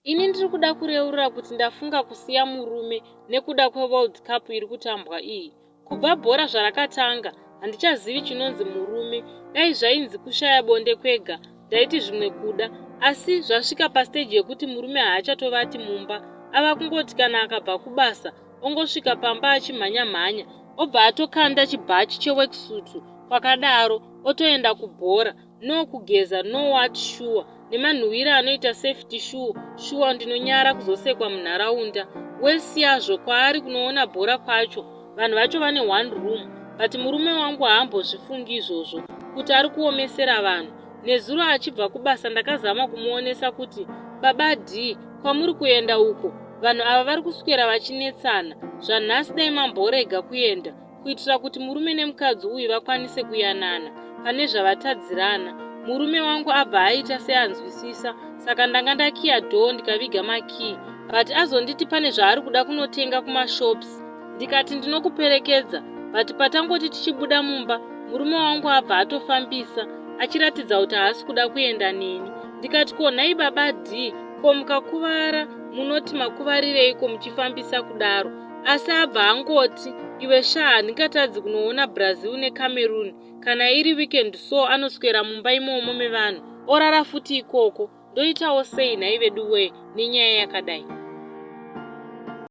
Ini ndiri kuda kureurira kuti ndafunga kusiya murume nekuda kweWorld Cup iri kutambwa iyi. Kubva bhora zvarakatanga, handichazivi chinonzi murume. Dai zvainzi kushaya bonde kwega, ndaiti zvimwe kuda. Asi zvasvika pastage yekuti murume haachatovati mumba. Ava kungoti kana akabva kubasa, ongosvika pamba achimhanya-mhanya, obva atokanda chibhachi cheworksuit, kwakadaro otoenda kubhora, no kugeza, no what sure, nemanhuwira anoita safety sure ndinonyara kuzosekwa munharaunda. Wesiyazvo kwaari kunoona bhora kwacho, vanhu vacho vane one room, but murume wangu haambozvifungi izvozvo, kuti ari kuomesera vanhu. Nezuro achibva kubasa ndakazama kumuonesa kuti baba D, kwamuri kuenda uko, vanhu ava vari kuswera vachinetsana, zvanhasi dai mamborega kuenda, kuitira kuti murume nemukadzi uyu vakwanise kuyanana pane zvavatadzirana. Murume wangu abva aita seanzwisisa, saka ndanga ndakiya dhoo ndikaviga makii, but azonditi pane zvaari kuda kunotenga kumashops. Ndikati ndinokuperekedza, but patangoti tichibuda mumba, murume wangu abva atofambisa, achiratidza kuti haasi kuda kuenda neni. Ndikati ko nhai baba D, ko mukakuvara munoti makuvarireiko muchifambisa kudaro? Asi abva angoti, iwe shaa handingatadzi kunoona Brazil neCameroon, kana iri weekend so anoswera mumba imomo mevanhu, orara futi ikoko. Ndoitawo sei nhai vedu we nenyaya yakadai?